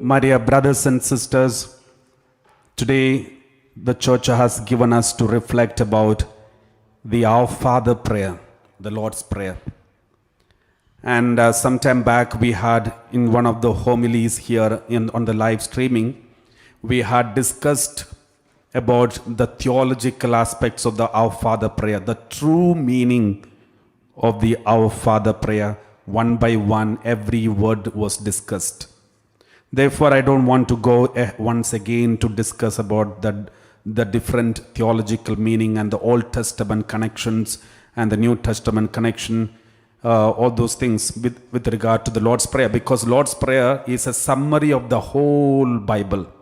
my dear brothers and sisters, today the church has given us to reflect about the Our Father prayer, the Lord's Prayer. And some time back we had in one of the homilies here on the live streaming, we had discussed about the theological aspects of the Our Father prayer, the true meaning of the Our Father prayer. One by one, every word was discussed. Therefore, I don't want to go once again to discuss about the different theological meaning and the Old Testament connections and the New Testament connection, all those things with regard to the Lord's Prayer, because Lord's Prayer is a summary of the whole Bible.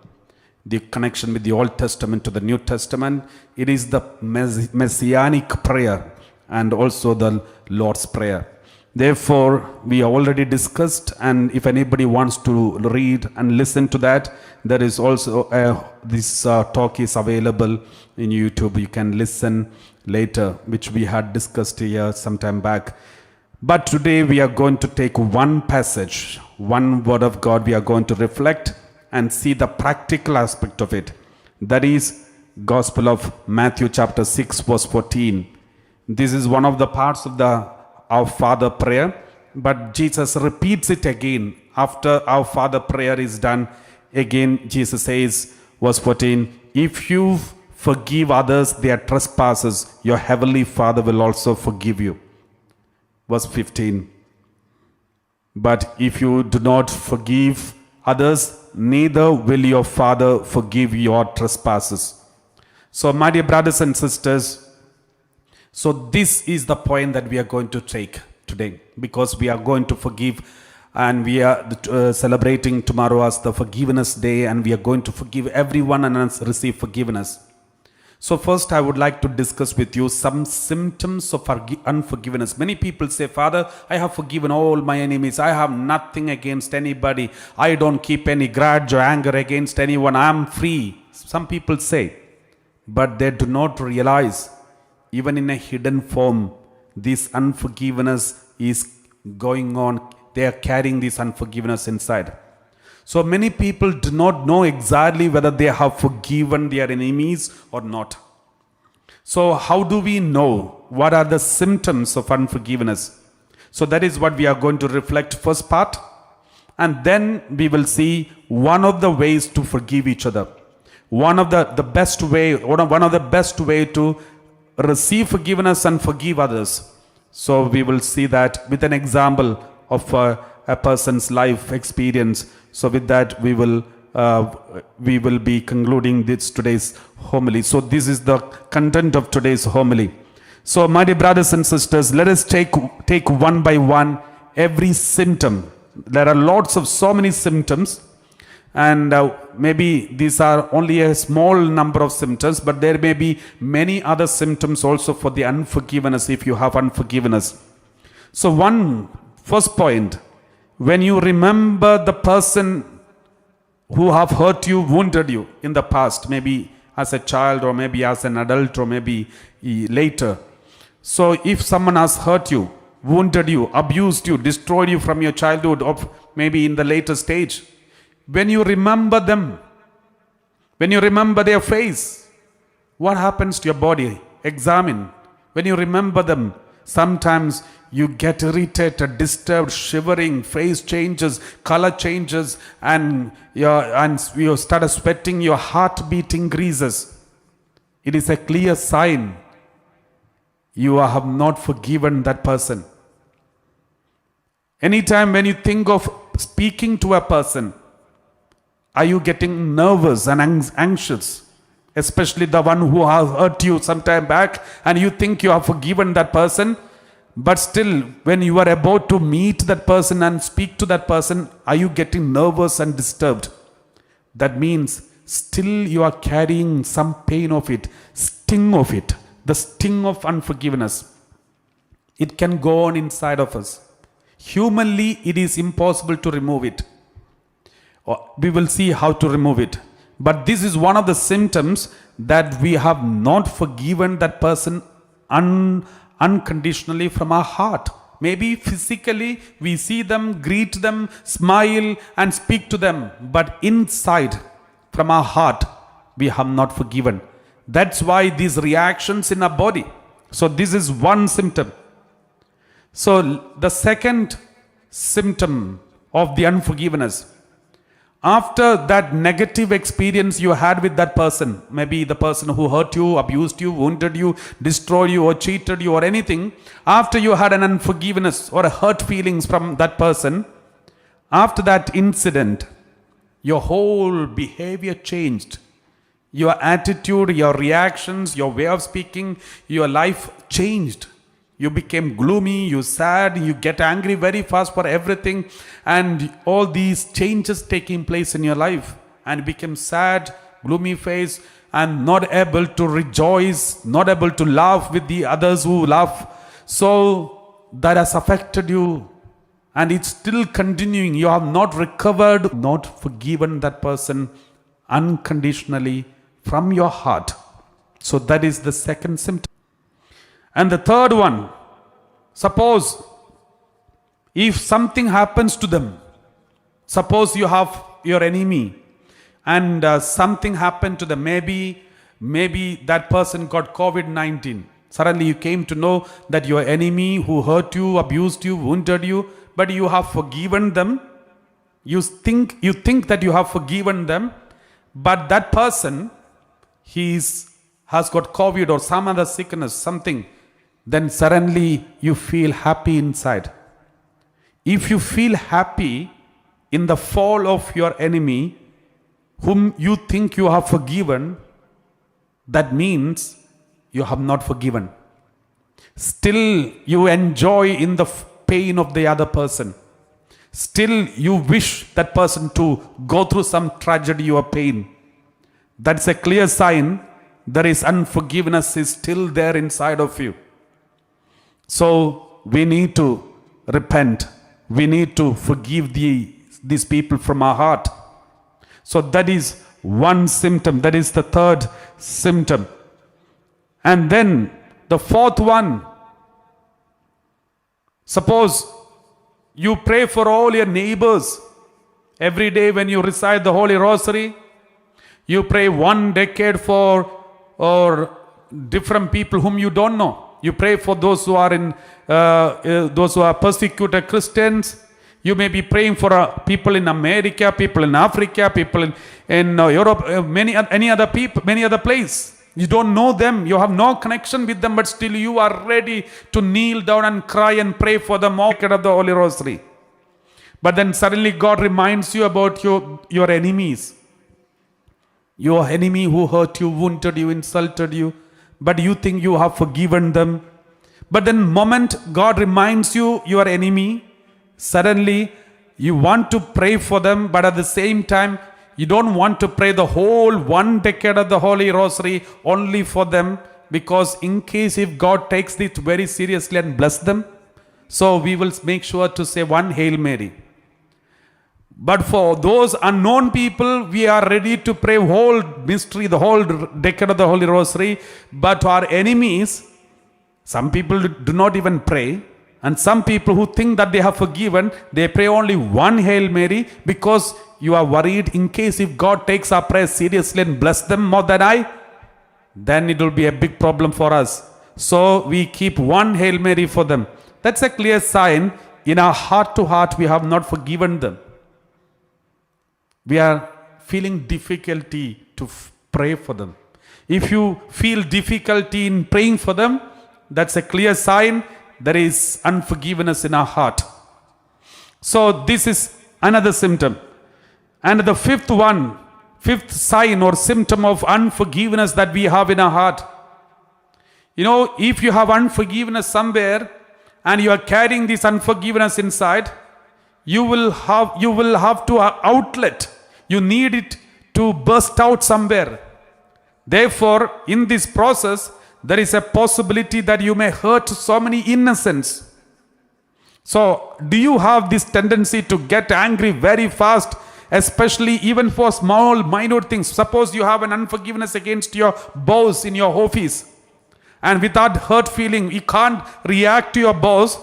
The connection with the Old Testament to the New Testament, it is the messianic prayer and also the Lord's Prayer. Therefore, we already discussed, and if anybody wants to read and listen to that, there is also this talk is available in YouTube. You can listen later, which we had discussed here some time back. But today we are going to take one passage, one word of God. We are going to reflect and see the practical aspect of it. That is Gospel of Matthew chapter 6 verse 14. This is one of the parts of the Our Father prayer, but Jesus repeats it again. After Our Father prayer is done, again Jesus says, verse 14, if you forgive others their trespasses, your heavenly Father will also forgive you. Verse 15, but if you do not forgive others, neither will your Father forgive your trespasses. So, my dear brothers and sisters, so this is the point that we are going to take today, because we are going to forgive, and we are celebrating tomorrow as the Forgiveness Day, and we are going to forgive everyone and receive forgiveness. So first I would like to discuss with you some symptoms of unforgiveness. Many people say, Father, I have forgiven all my enemies. I have nothing against anybody. I don't keep any grudge or anger against anyone. I am free. Some people say, but they do not realize, even in a hidden form, this unforgiveness is going on. They are carrying this unforgiveness inside. So many people do not know exactly whether they have forgiven their enemies or not. So how do we know what are the symptoms of unforgiveness? So that is what we are going to reflect first part. And then we will see one of the ways to forgive each other. One of the best way to receive forgiveness and forgive others. So we will see that with an example of a person's life experience. So with that we will be concluding today's homily. So this is the content of today's homily. So my dear brothers and sisters, let us take one by one every symptom. There are so many symptoms, and maybe these are only a small number of symptoms, but there may be many other symptoms also for the unforgiveness if you have unforgiveness. So first point, when you remember the person who have hurt you, wounded you in the past, maybe as a child or maybe as an adult or maybe later. So if someone has hurt you, wounded you, abused you, destroyed you from your childhood or maybe in the later stage, when you remember them, when you remember their face, what happens to your body? Examine. When you remember them, sometimes you get irritated, disturbed, shivering, face changes, color changes, and you start sweating, your heartbeat increases. It is a clear sign you have not forgiven that person. Anytime when you think of speaking to a person, are you getting nervous and anxious? Especially the one who has hurt you some time back, and you think you have forgiven that person, but still when you are about to meet that person and speak to that person, are you getting nervous and disturbed? That means still you are carrying some pain of it, sting of it, the sting of unforgiveness. It can go on inside of us. Humanly, it is impossible to remove it. We will see how to remove it. But this is one of the symptoms that we have not forgiven that person unconditionally from our heart. Maybe physically we see them, greet them, smile and speak to them. But inside, from our heart, we have not forgiven. That's why these reactions in our body. So this is one symptom. So the second symptom of the unforgiveness, after that negative experience you had with that person, maybe the person who hurt you, abused you, wounded you, destroyed you or cheated you or anything, after you had an unforgiveness or a hurt feelings from that person, after that incident, your whole behavior changed. Your attitude, your reactions, your way of speaking, your life changed. You became gloomy, you sad, you get angry very fast for everything, and all these changes taking place in your life, and became sad, gloomy face, and not able to rejoice, not able to laugh with the others who laugh. So that has affected you, and it's still continuing. You have not recovered, not forgiven that person unconditionally from your heart. So that is the second symptom. And the third one, suppose if something happens to them, suppose you have your enemy and something happened to them, maybe that person got COVID-19. Suddenly you came to know that your enemy who hurt you, abused you, wounded you, but you have forgiven them. You think that you have forgiven them, but that person, has got COVID or some other sickness, something, then suddenly you feel happy inside. If you feel happy in the fall of your enemy, whom you think you have forgiven, that means you have not forgiven. Still you enjoy in the pain of the other person. Still you wish that person to go through some tragedy or pain. That's a clear sign there is unforgiveness is still there inside of you. So we need to repent. We need to forgive these people from our heart. So that is one symptom. That is the third symptom. And then the fourth one, suppose you pray for all your neighbors. Every day when you recite the Holy Rosary, you pray 1 decade for or different people whom you don't know. You pray for those who are those who are persecuted Christians. You may be praying for people in America, people in Africa, people in Europe, many other people, many other place. You don't know them. You have no connection with them, but still you are ready to kneel down and cry and pray for them all of the Holy Rosary. But then suddenly God reminds you about your enemies. Your enemy who hurt you, wounded you, insulted you, but you think you have forgiven them. But then moment God reminds you your enemy, suddenly you want to pray for them, but at the same time you don't want to pray the whole 1 decade of the Holy Rosary only for them, because in case if God takes it very seriously and bless them, so we will make sure to say 1 Hail Mary. But for those unknown people, we are ready to pray whole mystery, the whole decade of the Holy Rosary. But to our enemies, some people do not even pray. And some people who think that they have forgiven, they pray only 1 Hail Mary, because you are worried in case if God takes our prayer seriously and bless them more than I, then it will be a big problem for us. So we keep 1 Hail Mary for them. That's a clear sign in our heart to heart we have not forgiven them. We are feeling difficulty to pray for them. If you feel difficulty in praying for them, that's a clear sign there is unforgiveness in our heart. So this is another symptom. And the fifth sign or symptom of unforgiveness that we have in our heart. You know, if you have unforgiveness somewhere and you are carrying this unforgiveness inside, you will have to outlet. You need it to burst out somewhere. Therefore, in this process, there is a possibility that you may hurt so many innocents. So, do you have this tendency to get angry very fast, especially even for small, minor things? Suppose you have an unforgiveness against your boss in your office, and without hurt feeling, you can't react to your boss,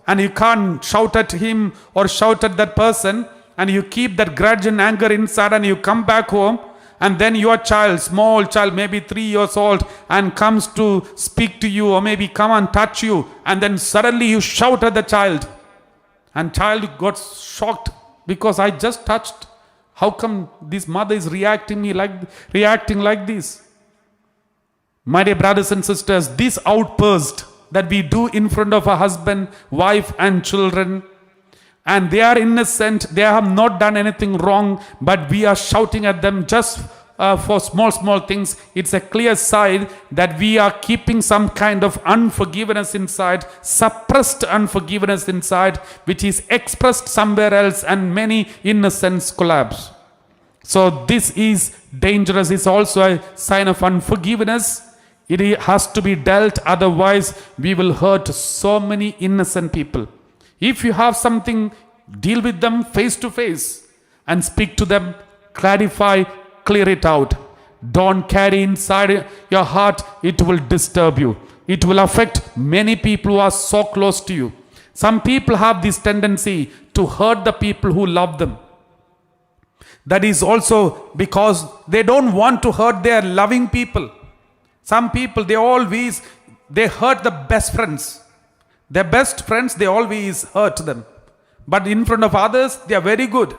and you can't shout at him or shout at that person, and you keep that grudge and anger inside, and you come back home, and then your child, small child, maybe 3 years old, and comes to speak to you or maybe come and touch you, and then suddenly you shout at the child, and child got shocked because I just touched. How come this mother is reacting like this? My dear brothers and sisters, this outburst that we do in front of a husband, wife and children, and they are innocent, they have not done anything wrong, but we are shouting at them just for small things. It's a clear sign that we are keeping some kind of unforgiveness inside, suppressed unforgiveness inside, which is expressed somewhere else, and many innocents collapse. So this is dangerous. It's also a sign of unforgiveness. It has to be dealt, otherwise we will hurt so many innocent people. If you have something, deal with them face to face and speak to them, clarify, clear it out. Don't carry inside your heart, it will disturb you. It will affect many people who are so close to you. Some people have this tendency to hurt the people who love them. That is also because they don't want to hurt their loving people. Some people, they hurt the best friends. Their best friends, they always hurt them. But in front of others, they are very good.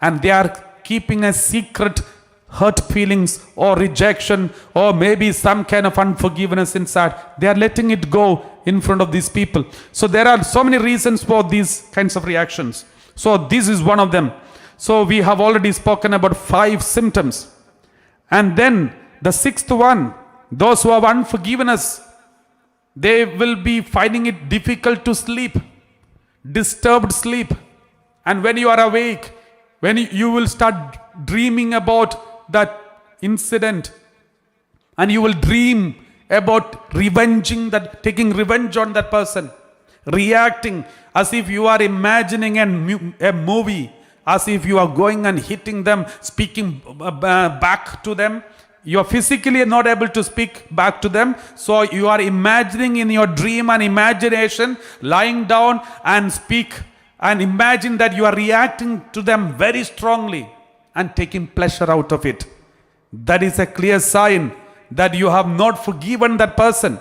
And they are keeping a secret hurt feelings or rejection or maybe some kind of unforgiveness inside. They are letting it go in front of these people. So there are so many reasons for these kinds of reactions. So this is one of them. So we have already spoken about 5 symptoms. And then the 6th one, those who have unforgiveness, they will be finding it difficult to sleep, disturbed sleep. And when you are awake, when you will start dreaming about that incident, and you will dream about taking revenge on that person, reacting as if you are imagining a movie, as if you are going and hitting them, speaking back to them. You are physically not able to speak back to them, so you are imagining in your dream and imagination, lying down and speak and imagine that you are reacting to them very strongly and taking pleasure out of it. That is a clear sign that you have not forgiven that person.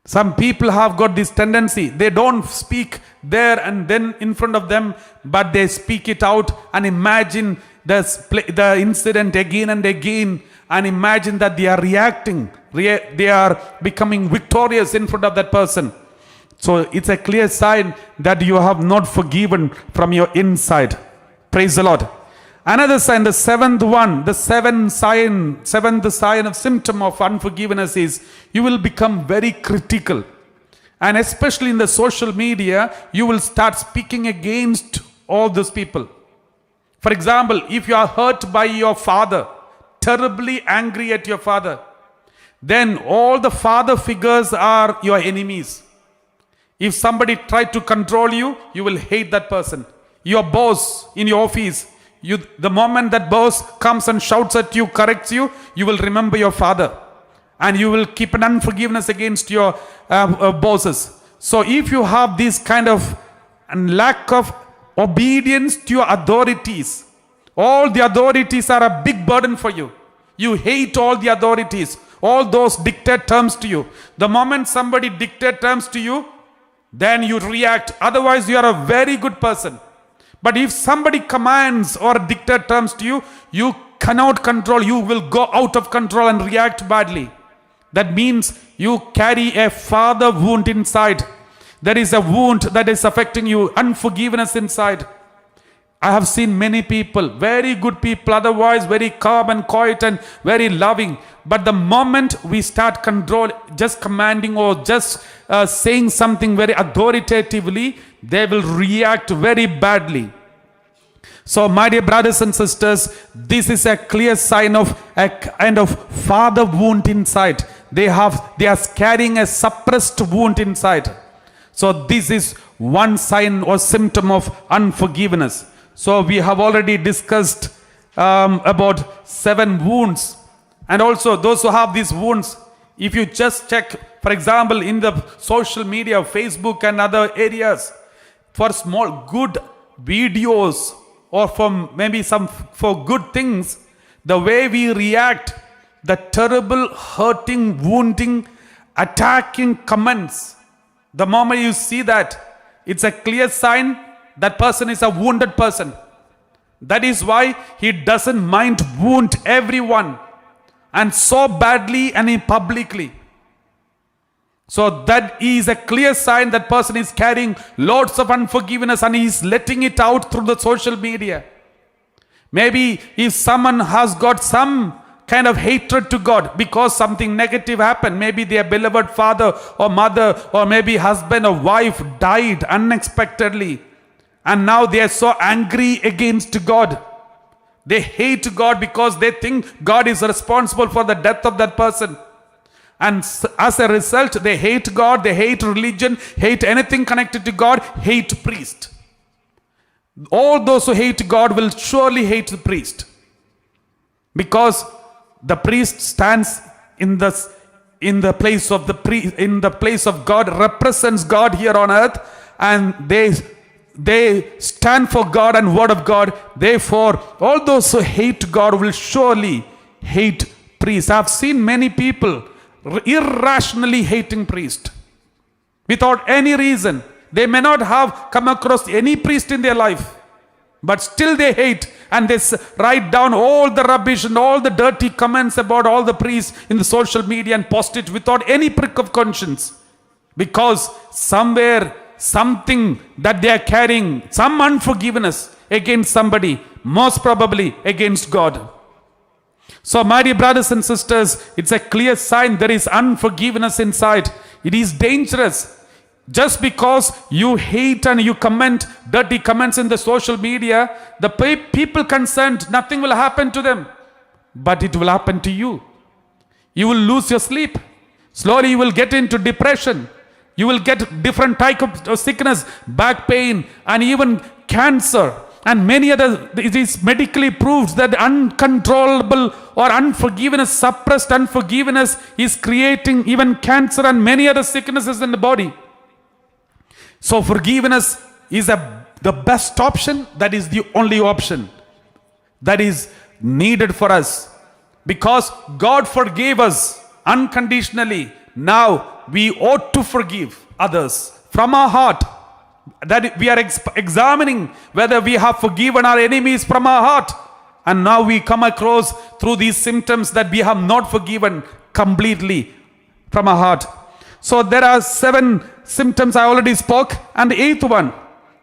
Some people have got this tendency. They don't speak there and then in front of them, but they speak it out and imagine the incident again and again, and imagine that they are reacting. They are becoming victorious in front of that person. So it's a clear sign that you have not forgiven from your inside. Praise the Lord. Another sign, the 7th one, the seventh sign of symptom of unforgiveness is you will become very critical. And especially in the social media, you will start speaking against all those people. For example, if you are hurt by your father, terribly angry at your father, then all the father figures are your enemies. If somebody tried to control you, you will hate that person. Your boss in your office, the moment that boss comes and shouts at you, corrects you, you will remember your father. And you will keep an unforgiveness against your bosses. So if you have this kind of lack of obedience to your authorities, all the authorities are a big burden for you. You hate all the authorities. All those dictate terms to you. The moment somebody dictates terms to you, then you react. Otherwise, you are a very good person. But if somebody commands or dictate terms to you, you cannot control. You will go out of control and react badly. That means you carry a father wound inside. There is a wound that is affecting you, unforgiveness inside. I have seen many people, very good people, otherwise very calm and quiet and very loving. But the moment we start just commanding or just saying something very authoritatively, they will react very badly. So my dear brothers and sisters, this is a clear sign of a kind of father wound inside. They are carrying a suppressed wound inside. So this is one sign or symptom of unforgiveness. So we have already discussed about 7 wounds. And also those who have these wounds, if you just check, For example, in the social media, Facebook and other areas, for small good videos or for good things, the way we react, the terrible, hurting, wounding, attacking comments, the moment you see that, it's a clear sign that person is a wounded person. That is why he doesn't mind wound everyone, and so badly and publicly. So that is a clear sign that person is carrying lots of unforgiveness and he is letting it out through the social media. Maybe if someone has got some kind of hatred to God because something negative happened, maybe their beloved father or mother or maybe husband or wife died unexpectedly, and now they are so angry against God. They hate God because they think God is responsible for the death of that person. And as a result, they hate God, they hate religion, hate anything connected to God, hate priest. All those who hate God will surely hate the priest, because the priest stands in the place of in the place of God, represents God here on earth, and they stand for God and word of God. Therefore, all those who hate God will surely hate priests. I've seen many people irrationally hating priest without any reason. They may not have come across any priest in their life, but still they hate, and they write down all the rubbish and all the dirty comments about all the priests in the social media and post it without any prick of conscience, because somewhere something that they are carrying, some unforgiveness against somebody, most probably against God. So my dear brothers and sisters, it's a clear sign there is unforgiveness inside. It is dangerous. Just because you hate and you comment dirty comments in the social media, the people concerned, nothing will happen to them, but it will happen to you. You will lose your sleep. Slowly you will get into depression. You will get different type of sickness, back pain, and even cancer. And many other, it is medically proved that uncontrollable or unforgiveness, suppressed unforgiveness is creating even cancer and many other sicknesses in the body. So forgiveness is the best option. That is the only option that is needed for us, because God forgave us unconditionally. Now we ought to forgive others from our heart. That we are examining whether we have forgiven our enemies from our heart, and now we come across through these symptoms that we have not forgiven completely from our heart. So there are 7 symptoms I already spoke, and the 8th one,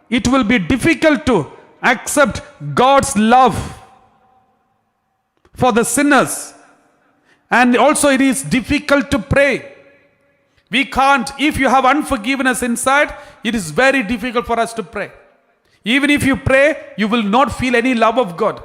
it will be difficult to accept God's love for the sinners, and also it is difficult to pray. We can't, if you have unforgiveness inside, it is very difficult for us to pray. Even if you pray, you will not feel any love of God.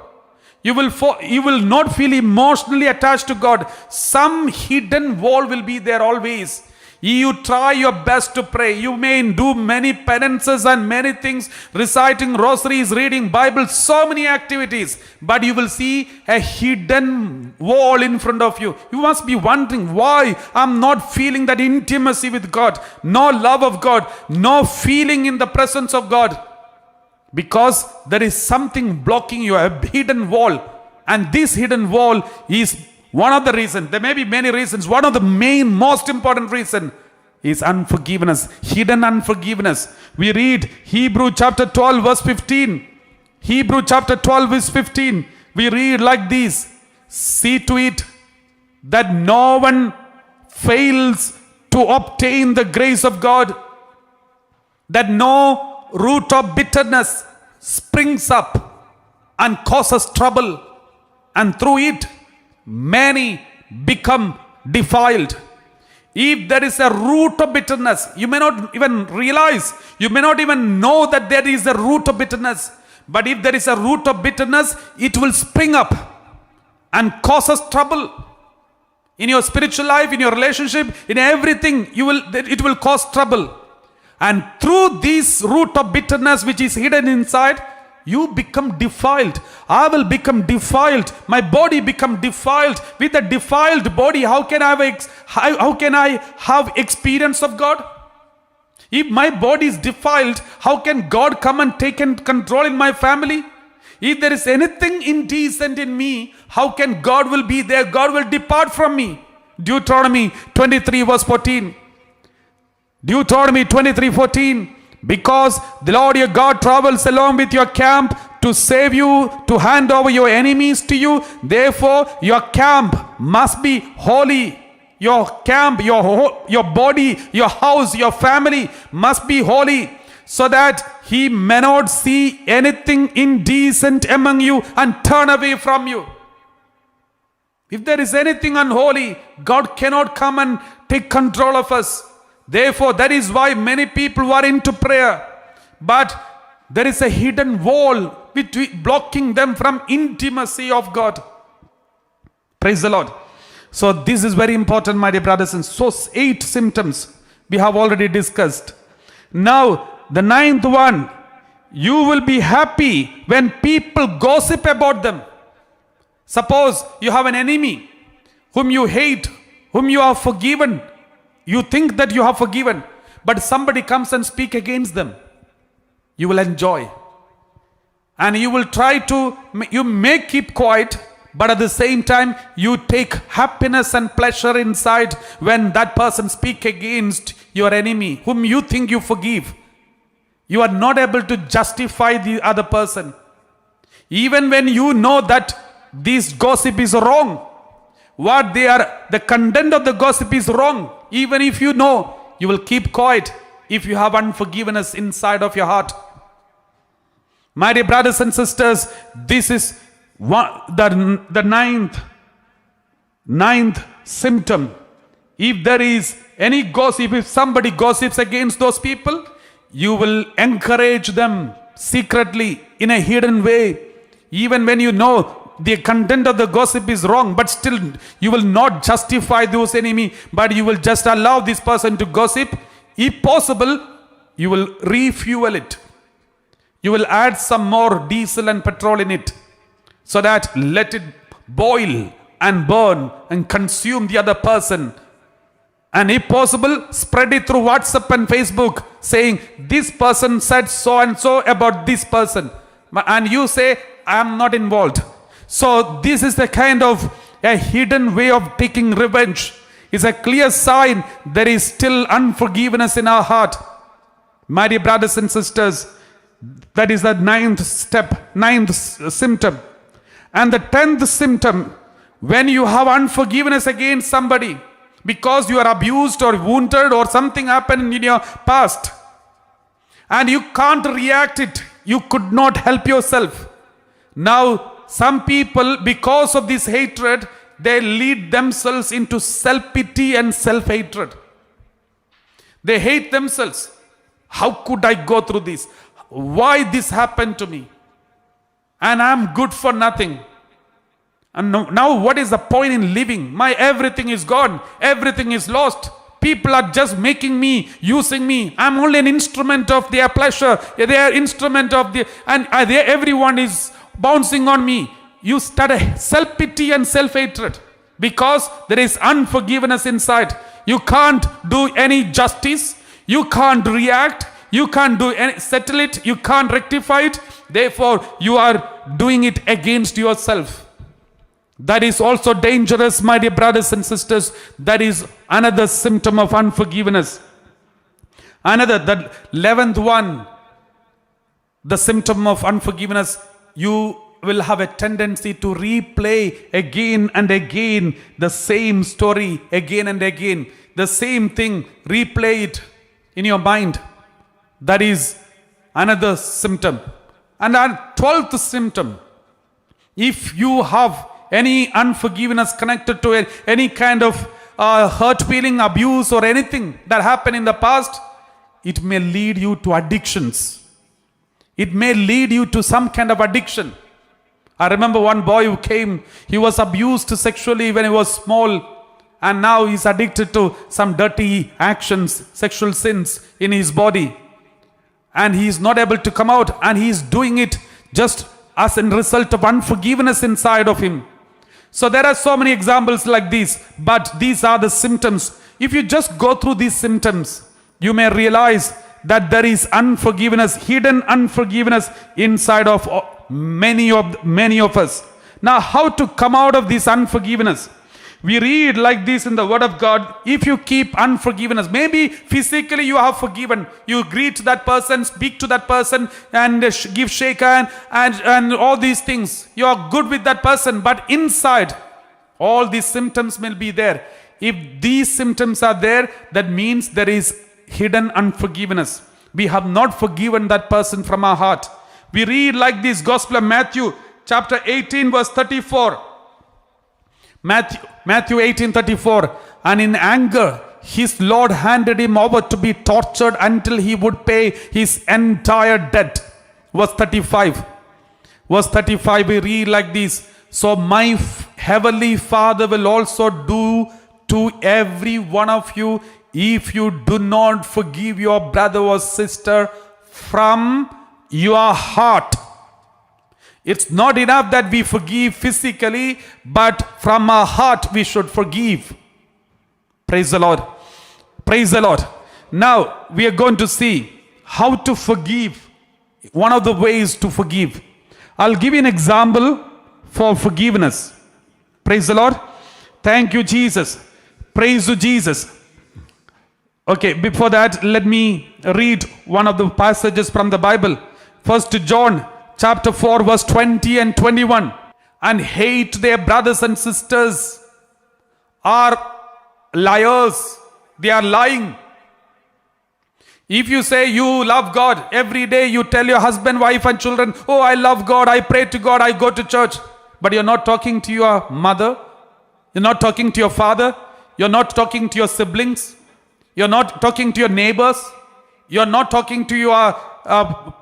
You will not feel emotionally attached to God. Some hidden wall will be there always. You try your best to pray. You may do many penances and many things, reciting rosaries, reading Bible, so many activities, but you will see a hidden wall in front of you. You must be wondering why I'm not feeling that intimacy with God, no love of God, no feeling in the presence of God, because there is something blocking you, a hidden wall. And this hidden wall is one of the reasons. There may be many reasons. One of the main, most important reason is unforgiveness, hidden unforgiveness. We read Hebrew chapter 12 verse 15. Hebrew chapter 12 verse 15. We read like this: see to it that no one fails to obtain the grace of God, that no root of bitterness springs up and causes trouble, and through it many become defiled. If there is a root of bitterness, you may not even realize, you may not even know that there is a root of bitterness. But if there is a root of bitterness, it will spring up and causes trouble in your spiritual life, in your relationship, in everything. It will cause trouble. And through this root of bitterness which is hidden inside, you become defiled. I will become defiled. My body become defiled. With a defiled body, how can I have experience of God? If my body is defiled, how can God come and take control in my family? If there is anything indecent in me, how can God will be there? God will depart from me. Deuteronomy 23 verse 14. Deuteronomy 23:14. Because the Lord your God travels along with your camp to save you, to hand over your enemies to you. Therefore, your camp must be holy. Your camp, your body, your house, your family must be holy, so that he may not see anything indecent among you and turn away from you. If there is anything unholy, God cannot come and take control of us. Therefore, that is why many people are into prayer, but there is a hidden wall blocking them from intimacy of God. Praise the Lord. So this is very important, my dear brothers and sisters. So 8 symptoms we have already discussed. Now the 9th one, you will be happy when people gossip about them. Suppose you have an enemy whom you hate, whom you have forgiven. You think that you have forgiven, but somebody comes and speak against them. You will enjoy. And you will you may keep quiet, but at the same time, you take happiness and pleasure inside when that person speaks against your enemy, whom you think you forgive. You are not able to justify the other person. Even when you know that this gossip is wrong, the content of the gossip is wrong. Even if you know, you will keep quiet if you have unforgiveness inside of your heart. My dear brothers and sisters, this is the ninth symptom. If there is any gossip, if somebody gossips against those people, you will encourage them secretly in a hidden way. Even when you know the content of the gossip is wrong, but still you will not justify those enemy, but you will just allow this person to gossip. If possible, you will refuel it. You will add some more diesel and petrol in it, so that let it boil and burn and consume the other person. And if possible, spread it through WhatsApp and Facebook, saying this person said so and so about this person, and you say I am not involved. So this is the kind of a hidden way of taking revenge. It's a clear sign there is still unforgiveness in our heart. My dear brothers and sisters, that is the 9th symptom. And the 10th symptom, when you have unforgiveness against somebody because you are abused or wounded or something happened in your past, and you can't react it, you could not help yourself. Now some people, because of this hatred, they lead themselves into self-pity and self-hatred. They hate themselves. How could I go through this? Why this happened to me? And I'm good for nothing. And now what is the point in living? My everything is gone. Everything is lost. People are just making me, using me. I'm only an instrument of their pleasure. They are instrument of everyone is bouncing on me. You start a self-pity and self-hatred because there is unforgiveness inside. You can't do any justice. You can't react. You can't settle it. You can't rectify it. Therefore, you are doing it against yourself. That is also dangerous, my dear brothers and sisters. That is another symptom of unforgiveness. The 11th one, the symptom of unforgiveness, you will have a tendency to replay again and again the same story again and again. The same thing, replay it in your mind. That is another symptom. And our 12th symptom, if you have any unforgiveness connected to it, any kind of hurt feeling, abuse or anything that happened in the past, it may lead you to addictions. It may lead you to some kind of addiction. I remember one boy who came, he was abused sexually when he was small, and now he's addicted to some dirty actions, sexual sins in his body. And he is not able to come out, and he is doing it just as a result of unforgiveness inside of him. So there are so many examples like these, but these are the symptoms. If you just go through these symptoms, you may realize that there is unforgiveness, hidden unforgiveness inside of many of us. Now, how to come out of this unforgiveness? We read like this in the Word of God. If you keep unforgiveness, maybe physically you have forgiven, you greet that person, speak to that person, and give shake hand and all these things. You are good with that person, but inside, all these symptoms will be there. If these symptoms are there, that means there is hidden unforgiveness. We have not forgiven that person from our heart. We read like this, Gospel of Matthew, chapter 18, verse 34. Matthew 18:34, and in anger his Lord handed him over to be tortured until he would pay his entire debt. Verse 35 we read like this, so my heavenly Father will also do to every one of you if you do not forgive your brother or sister from your heart. It's not enough that we forgive physically, but from our heart we should forgive. Praise the Lord. Praise the Lord. Now we are going to see how to forgive. One of the ways to forgive. I'll give you an example for forgiveness. Praise the Lord. Thank you, Jesus. Praise to Jesus. Okay, before that, let me read one of the passages from the Bible. 1 John chapter 4, verse 20 and 21. And hate their brothers and sisters are liars. They are lying. If you say you love God, every day you tell your husband, wife and children, oh, I love God, I pray to God, I go to church. But you're not talking to your mother. You're not talking to your father. You're not talking to your siblings. You're not talking to your neighbors. You're not talking to your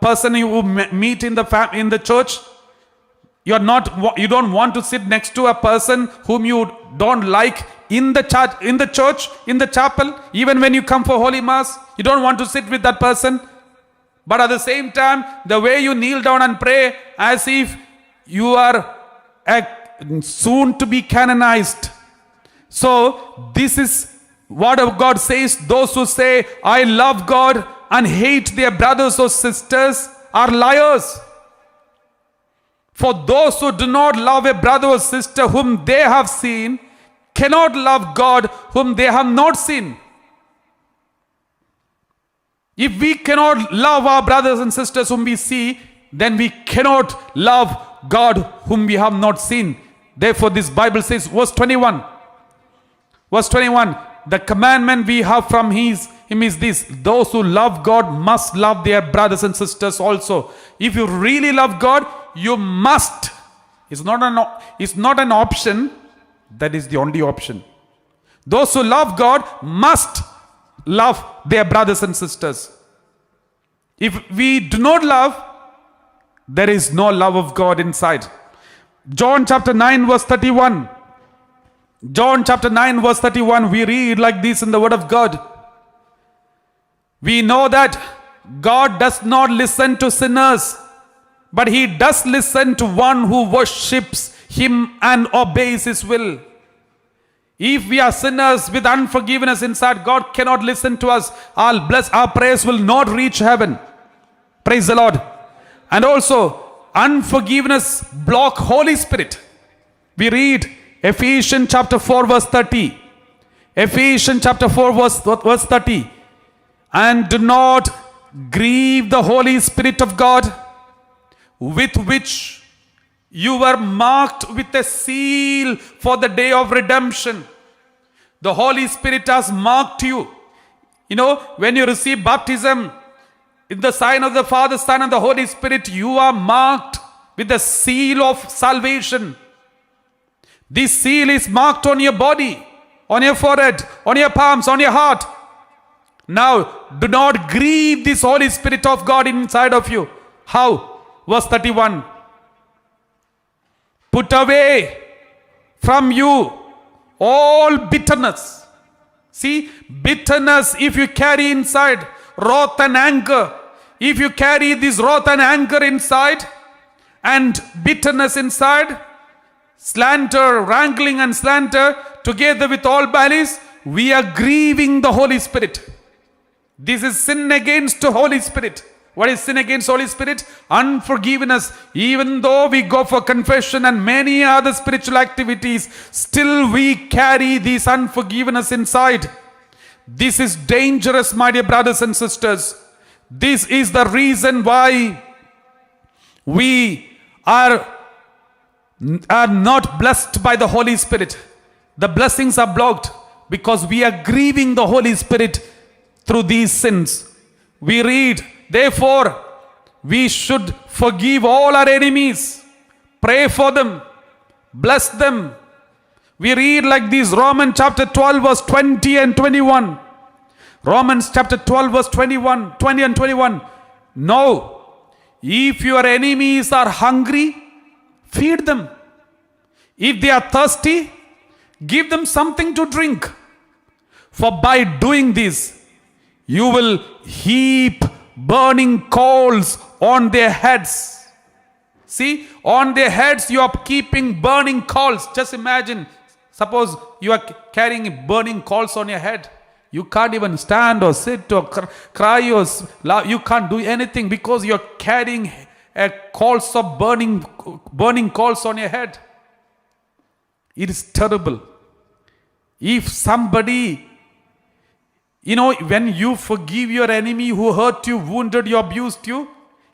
person you meet in the church. You don't want to sit next to a person whom you don't like in the church, in the chapel. Even when you come for Holy Mass, you don't want to sit with that person. But at the same time, the way you kneel down and pray as if you are soon to be canonized. So this is what God says. Those who say, I love God and hate their brothers or sisters are liars. For those who do not love a brother or sister whom they have seen cannot love God whom they have not seen. If we cannot love our brothers and sisters whom we see, then we cannot love God whom we have not seen. Therefore this Bible says, verse 21, the commandment we have from him is this: those who love God must love their brothers and sisters also. If you really love God, you must. It's not an option. That is the only option. Those who love God must love their brothers and sisters. If we do not love, there is no love of God inside. John chapter 9 verse 31. John chapter 9 verse 31, we read like this in the Word of God. We know that God does not listen to sinners, but he does listen to one who worships him and obeys his will. If we are sinners with unforgiveness inside, God cannot listen to us. Our prayers will not reach heaven. Praise the Lord. And also, unforgiveness block Holy Spirit. We read Ephesians chapter 4 verse 30. Ephesians chapter 4 verse 30. And do not grieve the Holy Spirit of God, with which you were marked with a seal for the day of redemption. The Holy Spirit has marked you. You know, when you receive baptism, in the sign of the Father, Son, and the Holy Spirit, you are marked with the seal of salvation. This seal is marked on your body, on your forehead, on your palms, on your heart. Now, do not grieve this Holy Spirit of God inside of you. How? Verse 31. Put away from you all bitterness. See, bitterness, if you carry inside wrath and anger, if you carry this wrath and anger inside, and bitterness inside, slander, wrangling and slander, together with all malice, we are grieving the Holy Spirit. This is sin against the Holy Spirit. What is sin against Holy Spirit? Unforgiveness. Even though we go for confession and many other spiritual activities, still we carry this unforgiveness inside. This is dangerous, my dear brothers and sisters. This is the reason why we are not blessed by the Holy Spirit. The blessings are blocked because we are grieving the Holy Spirit through these sins. We read, therefore, we should forgive all our enemies, pray for them, bless them. We read like this, Romans chapter 12 verse 20 and 21. Romans chapter 12 verse 20 and 21. No, if your enemies are hungry, feed them. If they are thirsty, give them something to drink. For by doing this, you will heap burning coals on their heads. See, on their heads you are keeping burning coals. Just imagine, suppose you are carrying burning coals on your head. You can't even stand or sit or cry or laugh. You can't do anything because you are carrying coals of burning coals on your head. It is terrible. If somebody, when you forgive your enemy who hurt you, wounded you, abused you,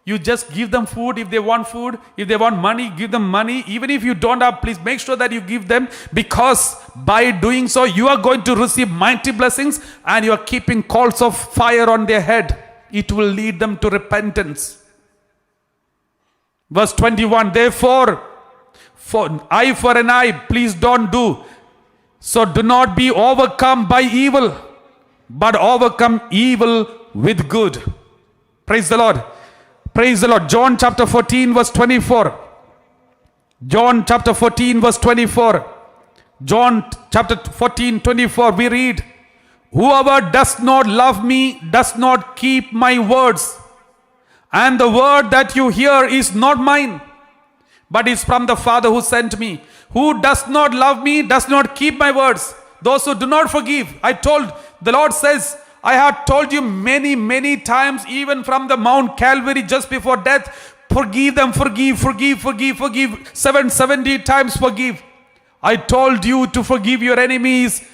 you just give them food. If they want food, if they want money, give them money. Even if you don't have, please make sure that you give them, because by doing so, you are going to receive mighty blessings and you are keeping coals of fire on their head. It will lead them to repentance. Verse 21, therefore, for eye for an eye, please don't do. So do not be overcome by evil, but overcome evil with good. Praise the Lord. Praise the Lord. John chapter 14 verse 24. John chapter 14 verse 24. John chapter 14 24 we read, whoever does not love me does not keep my words. And the word that you hear is not mine, but is from the Father who sent me. Who does not love me does not keep my words. Those who do not forgive. The Lord says, I have told you many times, even from the Mount Calvary just before death, forgive them, forgive. 770 times forgive. I told you to forgive your enemies.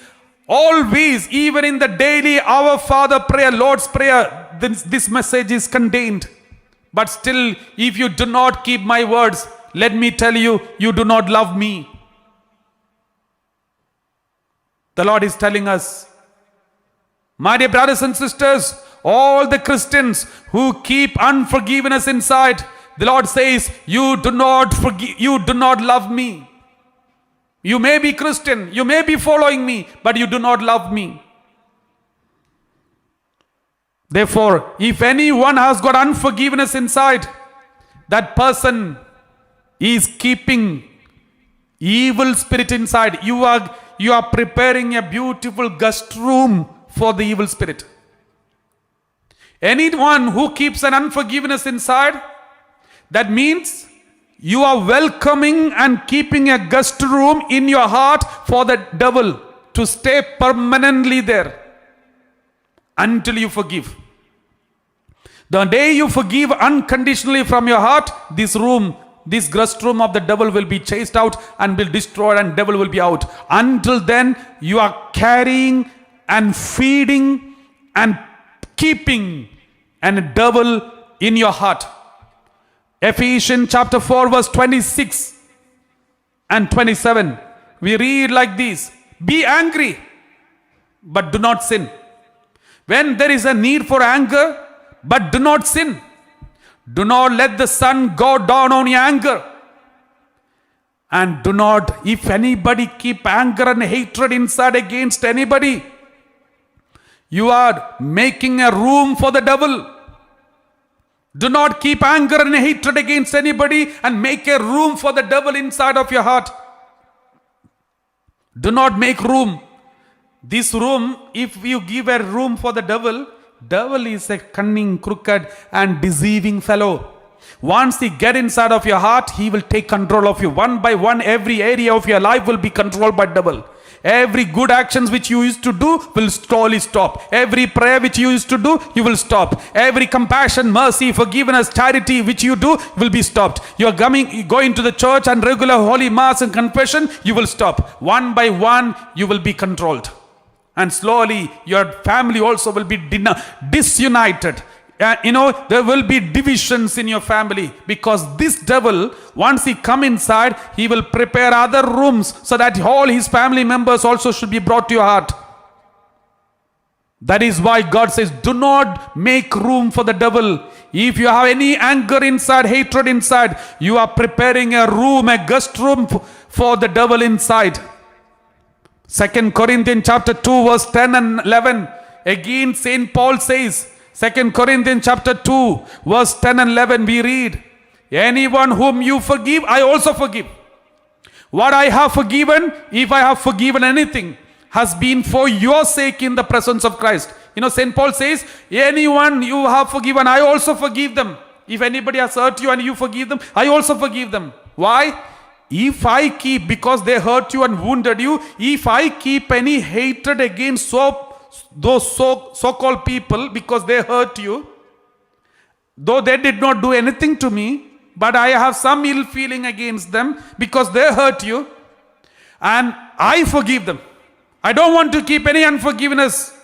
Always, even in the daily Our Father prayer, Lord's prayer, this message is contained. But still, if you do not keep my words, let me tell you, you do not love me. The Lord is telling us, my dear brothers and sisters, all the Christians who keep unforgiveness inside, the Lord says, you do not forgive, you do not love me. You may be Christian, you may be following me, but you do not love me. Therefore, if anyone has got unforgiveness inside, that person is keeping evil spirit inside. You are preparing a beautiful guest room for the evil spirit. Anyone who keeps an unforgiveness inside, that means you are welcoming and keeping a guest room in your heart for the devil to stay permanently there until you forgive. The day you forgive unconditionally from your heart, this guest room of the devil will be chased out and will destroyed, and devil will be out. Until then, you are carrying and feeding and keeping a devil in your heart. Ephesians chapter 4 verse 26 and 27. We read like this, be angry, but do not sin. When there is a need for anger, but do not sin. Do not let the sun go down on your anger. And do not, if anybody keep anger and hatred inside against anybody, you are making a room for the devil. Do not keep anger and hatred against anybody and make a room for the devil inside of your heart. Do not make room. This room, if you give a room for the devil is a cunning, crooked and deceiving fellow. Once he get inside of your heart, he will take control of you. One by one, every area of your life will be controlled by devil. Every good actions which you used to do will slowly stop. Every prayer which you used to do, you will stop. Every compassion, mercy, forgiveness, charity which you do will be stopped. You are going to the church and regular holy mass and confession, you will stop. One by one, you will be controlled. And slowly, your family also will be disunited. There will be divisions in your family, because this devil, once he come inside, he will prepare other rooms so that all his family members also should be brought to your heart. That is why God says, do not make room for the devil. If you have any anger inside, hatred inside, you are preparing a room, a guest room for the devil inside. 2 Corinthians chapter 2 verse 10 and 11. Again Saint Paul says, 2 Corinthians chapter 2 verse 10 and 11 we read, anyone whom you forgive, I also forgive. What I have forgiven, if I have forgiven anything, has been for your sake in the presence of Christ. Saint Paul says, anyone you have forgiven, I also forgive them. If anybody has hurt you and you forgive them, I also forgive them. Why? If I keep, because they hurt you and wounded you, if I keep any hatred against those so-called people because they hurt you, though they did not do anything to me, but I have some ill feeling against them because they hurt you, and I forgive them. I don't want to keep any unforgiveness.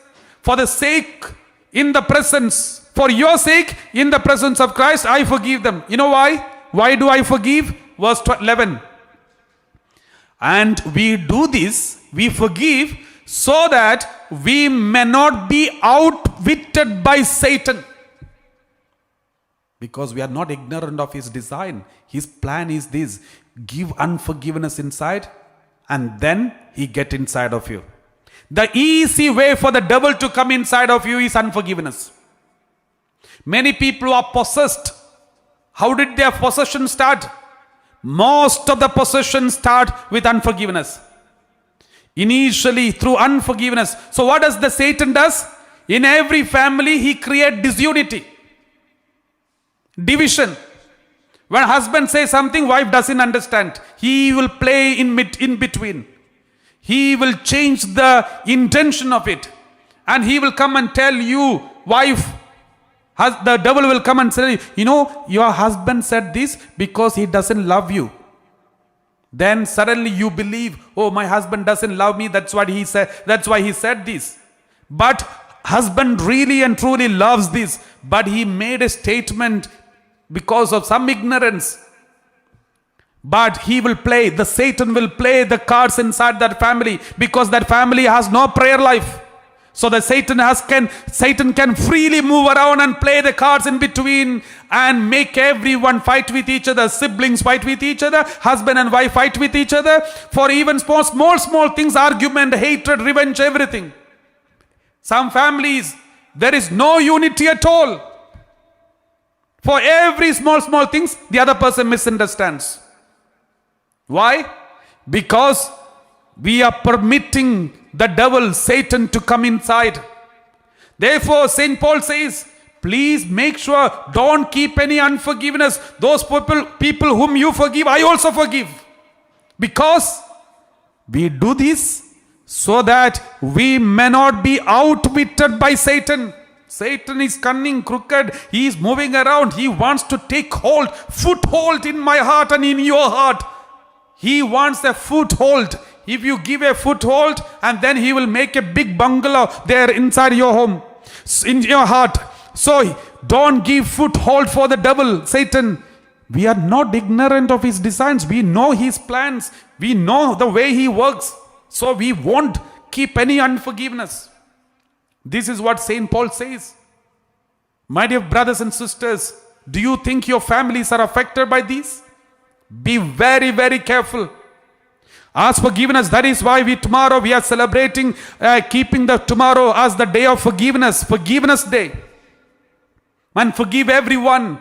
For the sake in the presence, for your sake in the presence of Christ, I forgive them. You know why? Why do I forgive? Verse 11. And we do this, we forgive, so that we may not be outwitted by Satan. Because we are not ignorant of his design. His plan is this: give unforgiveness inside, and then he get inside of you. The easy way for the devil to come inside of you is unforgiveness. Many people are possessed. How did their possession start? Most of the possessions start with unforgiveness. Initially through unforgiveness. So what does the Satan does? In every family he creates disunity, division. When husband says something, wife doesn't understand. He will play in between. He will change the intention of it. And he will come and tell you, wife, the devil will come and say, your husband said this because he doesn't love you. Then suddenly you believe, oh, my husband doesn't love me, that's what he said, that's why he said this. But husband really and truly loves this, but he made a statement because of some ignorance. But he will play, the Satan will play the cards inside that family, because that family has no prayer life. So the Satan can freely move around and play the cards in between and make everyone fight with each other. Siblings fight with each other. Husband and wife fight with each other. For even small things, argument, hatred, revenge, everything. Some families, there is no unity at all. For every small things, the other person misunderstands. Why? Because we are permitting the devil, Satan, to come inside. Therefore, St. Paul says, please make sure, don't keep any unforgiveness. Those people whom you forgive, I also forgive. Because we do this so that we may not be outwitted by Satan. Satan is cunning, crooked. He is moving around. He wants to take foothold in my heart and in your heart. He wants a foothold. If you give a foothold, and then he will make a big bungalow there inside your home, in your heart. So don't give foothold for the devil, Satan. We are not ignorant of his designs. We know his plans. We know the way he works. So we won't keep any unforgiveness. This is what St. Paul says. My dear brothers and sisters, do you think your families are affected by this? Be very, very careful. Ask forgiveness. That is why tomorrow we are celebrating, keeping the tomorrow as the day of forgiveness, Forgiveness Day. And forgive everyone.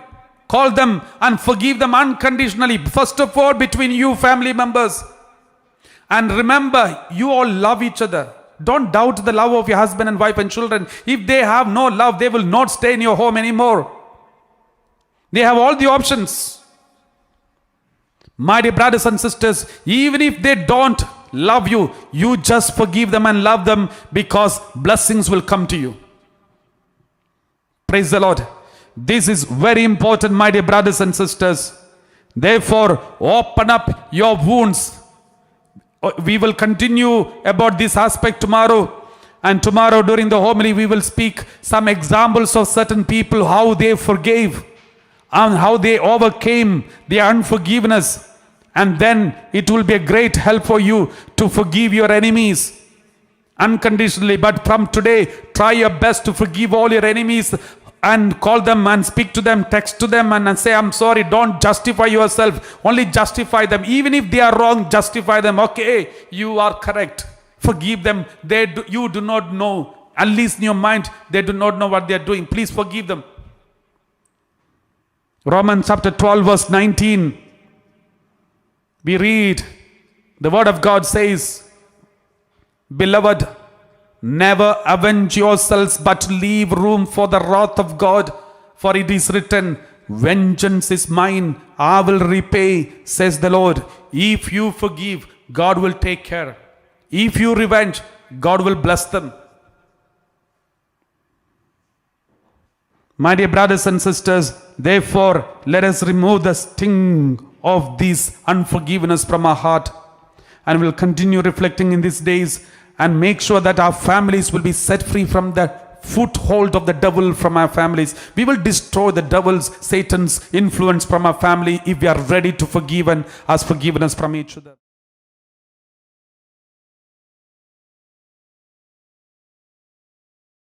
Call them and forgive them unconditionally. First of all, between you family members. And remember, you all love each other. Don't doubt the love of your husband and wife and children. If they have no love, they will not stay in your home anymore. They have all the options. My dear brothers and sisters, even if they don't love you, you just forgive them and love them, because blessings will come to you. Praise the Lord. This is very important, my dear brothers and sisters. Therefore, open up your wounds. We will continue about this aspect tomorrow. And tomorrow during the homily, we will speak some examples of certain people, how they forgave and how they overcame their unforgiveness. And then it will be a great help for you to forgive your enemies unconditionally. But from today, try your best to forgive all your enemies and call them and speak to them, text to them and say, I'm sorry. Don't justify yourself. Only justify them. Even if they are wrong, justify them. Okay, you are correct. Forgive them. You do not know. At least in your mind, they do not know what they are doing. Please forgive them. Romans chapter 12 verse 19. We read, the word of God says, Beloved, never avenge yourselves, but leave room for the wrath of God. For it is written, Vengeance is mine, I will repay, says the Lord. If you forgive, God will take care. If you revenge, God will bless them. My dear brothers and sisters, therefore, let us remove the sting of this unforgiveness from our heart. And we'll continue reflecting in these days and make sure that our families will be set free from the foothold of the devil from our families. We will destroy the devil's, Satan's influence from our family if we are ready to forgive and ask forgiveness from each other.